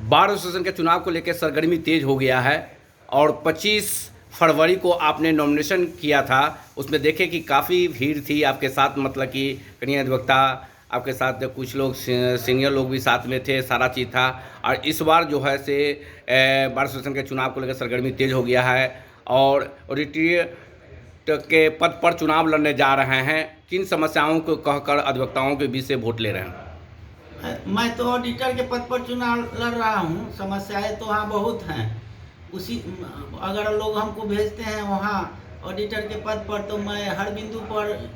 Bar association के चुनाव को लेकर सरगर्मी तेज हो गया है और 25 फरवरी को आपने नॉमिनेशन किया था। उसमें देखे कि काफ़ी भीड़ थी आपके साथ, मतलब कि कन्या अधिवक्ता आपके साथ, कुछ लोग सीनियर लोग भी साथ में थे, सारा चीज़ था। और इस बार जो है से बार एसोसिएशन के चुनाव को लेकर सरगर्मी तेज हो गया है और ऑडिटर के पद पर चुनाव लड़ने जा रहे हैं। किन समस्याओं को कहकर अधिवक्ताओं के बीच से वोट ले रहे हैं? मैं तो ऑडिटर के पद पर चुनाव लड़ रहा हूँ। समस्याएं तो वहाँ बहुत हैं। उसी अगर लोग हमको भेजते हैं वहाँ ऑडिटर के पद पर, तो मैं हर बिंदु पर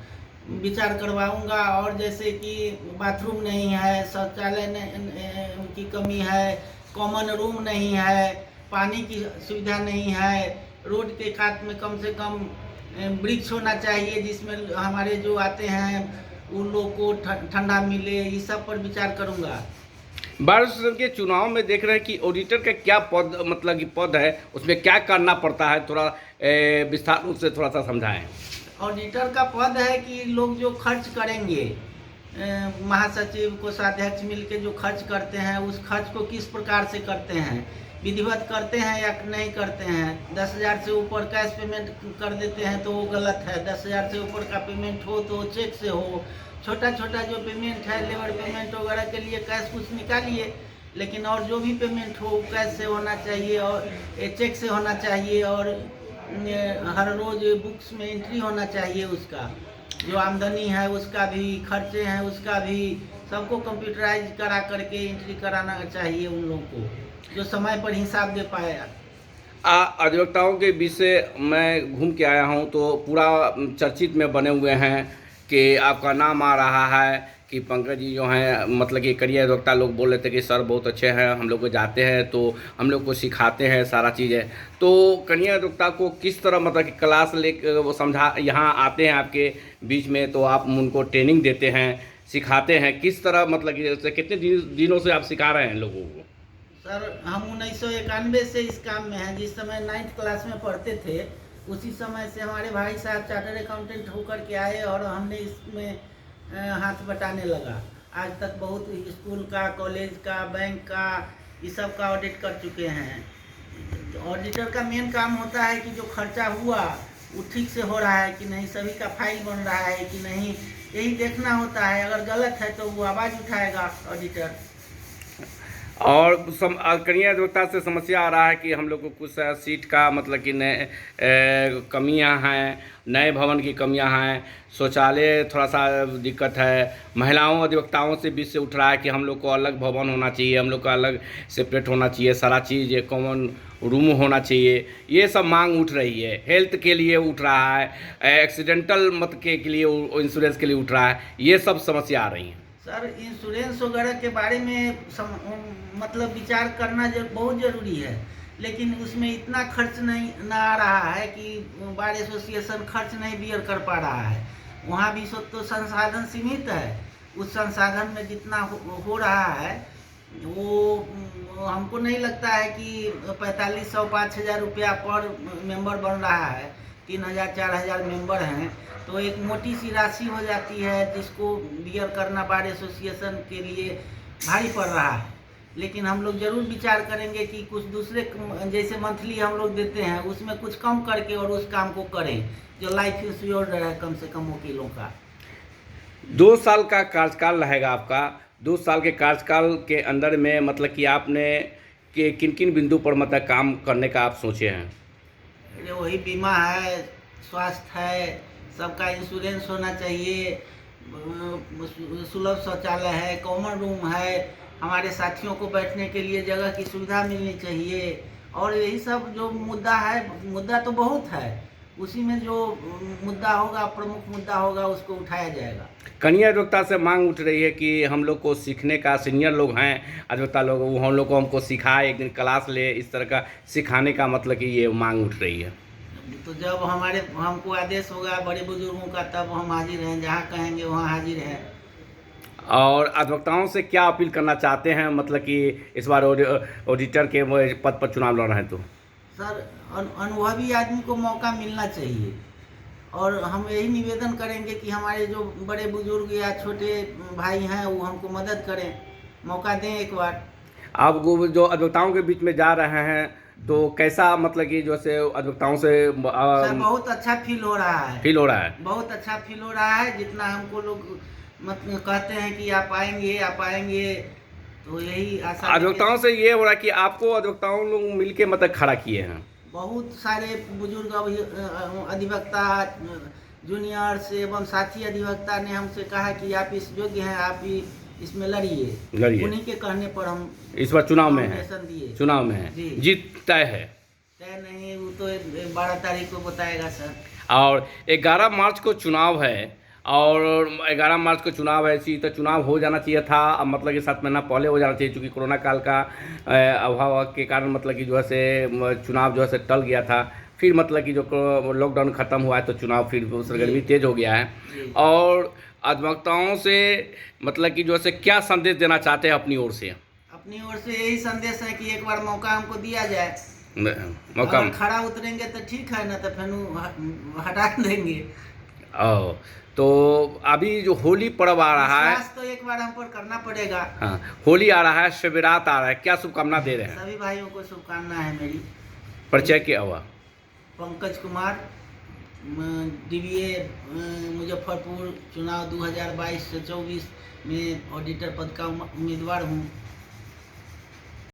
विचार करवाऊंगा। और जैसे कि बाथरूम नहीं है, शौचालय की कमी है, कॉमन रूम नहीं है, पानी की सुविधा नहीं है, रोड के कात में कम से कम वृक्ष होना चाहिए जिसमें हमारे जो आते हैं उन लोग को ठंडा मिले, इस सब पर विचार करूंगा। बार एसोसिएशन के चुनाव में देख रहे हैं कि ऑडिटर का क्या पद, मतलब कि पद है, उसमें क्या करना पड़ता है, थोड़ा विस्तार रूप से थोड़ा सा समझाएं। ऑडिटर का पद है कि लोग जो खर्च करेंगे, महासचिव कोषाध्यक्ष मिलके जो खर्च करते हैं, उस खर्च को किस प्रकार से करते हैं, विधिवत करते हैं या नहीं करते हैं। 10,000 से ऊपर कैश पेमेंट कर देते हैं तो वो गलत है। 10,000 से ऊपर का पेमेंट हो तो चेक से हो। छोटा छोटा जो पेमेंट है, लेबर पेमेंट वगैरह के लिए कैश कुछ निकालिए, लेकिन और जो भी पेमेंट हो कैश से होना चाहिए और चेक से होना चाहिए। और हर रोज बुक्स में एंट्री होना चाहिए, उसका जो आमदनी है उसका भी, खर्चे हैं उसका भी, सबको कंप्यूटराइज करा करके एंट्री कराना चाहिए उन लोगों को, जो समय पर हिसाब दे पाएगा। अधिवक्ताओं के बीच से मैं घूम के आया हूं तो पूरा चर्चित में बने हुए हैं कि आपका नाम आ रहा है कि पंकज जी जो हैं, मतलब कि करियर अधिवक्ता लोग बोल रहे थे कि सर बहुत अच्छे हैं, हम लोग को जाते हैं तो हम लोग को सिखाते हैं सारा चीज़ें। तो करियर अधिवक्ता को किस तरह, मतलब कि क्लास ले वो समझा, यहाँ आते हैं आपके बीच में तो आप उनको ट्रेनिंग देते हैं, सिखाते हैं किस तरह, मतलब कि जैसे कितने दिनों से आप सिखा रहे हैं लोगों को? सर हम 1991 से इस काम में हैं। जिस समय 9th क्लास में पढ़ते थे उसी समय से हमारे भाई साहब चार्टर्ड अकाउंटेंट होकर के आए और हमने इसमें हाथ बटाने लगा। आज तक बहुत स्कूल का, कॉलेज का, बैंक का, इस सब का ऑडिट कर चुके हैं। ऑडिटर का मेन काम होता है कि जो खर्चा हुआ वो ठीक से हो रहा है कि नहीं, सभी का फाइल बन रहा है कि नहीं, यही देखना होता है। अगर गलत है तो वो आवाज़ उठाएगा ऑडिटर। और करियर अधिवक्ता से समस्या आ रहा है कि हम लोग को कुछ सीट का, मतलब कि नए कमियां हैं, नए भवन की कमियां हैं, शौचालय थोड़ा सा दिक्कत है, महिलाओं अधिवक्ताओं से बीच से उठ रहा है कि हम लोग को अलग भवन होना चाहिए, हम लोग का अलग सेपरेट होना चाहिए, सारा चीज़ कॉमन रूम होना चाहिए, ये सब मांग उठ रही है। हेल्थ के लिए उठ रहा है, एक्सीडेंटल मत के लिए, इंश्योरेंस के लिए उठ रहा है, ये सब समस्या आ रही हैं। सर इंश्योरेंस वगैरह के बारे में मतलब विचार करना बहुत ज़रूरी है, लेकिन उसमें इतना खर्च नहीं ना आ रहा है कि बार एसोसिएशन खर्च नहीं बियर कर पा रहा है। वहाँ भी तो संसाधन सीमित है। उस संसाधन में जितना हो रहा है वो हमको नहीं लगता है कि 4500 5,000 रुपया पर मेंबर बन रहा है। 3,000 4,000 मेंबर हैं तो एक मोटी सी राशि हो जाती है जिसको बियर करना बार एसोसिएशन के लिए भारी पड़ रहा है। लेकिन हम लोग जरूर विचार करेंगे कि कुछ दूसरे, जैसे मंथली हम लोग देते हैं उसमें कुछ कम करके और उस काम को करें जो लाइफ इंश्योर्ड रहे कम से कम वकीलों का। 2 साल का कार्यकाल रहेगा आपका। 2 साल के कार्यकाल के अंदर में, मतलब कि आपने कि किन किन बिंदु पर मतलब काम करने का आप सोचे हैं? वही बीमा है, स्वास्थ्य है, सबका इंश्योरेंस होना चाहिए, सुलभ शौचालय है, कॉमन रूम है, हमारे साथियों को बैठने के लिए जगह की सुविधा मिलनी चाहिए। और यही सब जो मुद्दा है, मुद्दा तो बहुत है, उसी में जो मुद्दा होगा, प्रमुख मुद्दा होगा, उसको उठाया जाएगा। कन्या अधिवक्ता से मांग उठ रही है कि हम लोग को सीखने का, सीनियर लोग हैं अधिवक्ता लोग, वो हम लोग को हमको सिखाए, एक दिन क्लास ले, इस तरह का सिखाने का, मतलब कि ये मांग उठ रही है। तो जब हमको आदेश होगा बड़े बुजुर्गों का तब हम हाजिर हैं, जहाँ कहेंगे वहाँ हाजिर हैं। और अधिवक्ताओं से क्या अपील करना चाहते हैं, मतलब कि इस बार ऑडिटर के पद पर चुनाव लड़ रहे हैं तो? सर अनुभवी आदमी को मौका मिलना चाहिए और हम यही निवेदन करेंगे कि हमारे जो बड़े बुजुर्ग या छोटे भाई हैं वो हमको मदद करें, मौका दें एक बार। आप वो जो अधिवक्ताओं के बीच में जा रहे हैं तो कैसा मतलब कि जैसे अधिवक्ताओं से सर बहुत अच्छा फील हो रहा है, फील हो रहा है? बहुत अच्छा फील हो रहा है। जितना हमको लोग मतलब कहते हैं कि आप आएंगे, तो यही आशा अधिवक्ताओं से ये हो रहा है कि आपको अधिवक्ताओं लोग मिलके मतलब खड़ा किए हैं। बहुत सारे बुजुर्ग अधिवक्ता, जूनियर्स एवं साथी अधिवक्ता ने हमसे कहा कि आप इस योग्य हैं, आप इसमें लड़िए। उन्हीं के कहने पर हम इस बार चुनाव में है, नॉमिनेशन दिए। चुनाव में है, जी। जीत तय है? तय नहीं, वो तो 12 तारीख को बताएगा सर। और 11 मार्च को चुनाव है, और 11 मार्च को चुनाव है, इसी तो चुनाव हो जाना चाहिए था, अब मतलब कि 7 महीना पहले हो जाना चाहिए, क्योंकि कोरोना काल का अभाव के कारण मतलब कि जो है से चुनाव जो है से टल गया था। फिर मतलब कि जो लॉकडाउन ख़त्म हुआ है तो चुनाव फिर सरगर्मी तेज हो गया है। और अधिवक्ताओं से मतलब कि जो है से क्या संदेश देना चाहते हैं अपनी ओर से? अपनी ओर से यही संदेश है कि एक बार मौका हमको दिया जाए, मौका अगर खड़ा उतरेंगे तो ठीक है, ना तो फिर हटा देंगे। ओ, तो अभी जो होली पर्व आ रहा है, विश्वास तो एक बार हम पर करना पड़ेगा। हाँ, होली आ रहा है, शिवरात आ रहा है, क्या शुभकामना दे रहे हैं? सभी भाइयों को शुभकामना है मेरी। परिचय क्या हुआ? पंकज कुमार, DBA मुजफ्फरपुर, चुनाव 2022 से 24 में ऑडिटर पद का उम्मीदवार हूँ।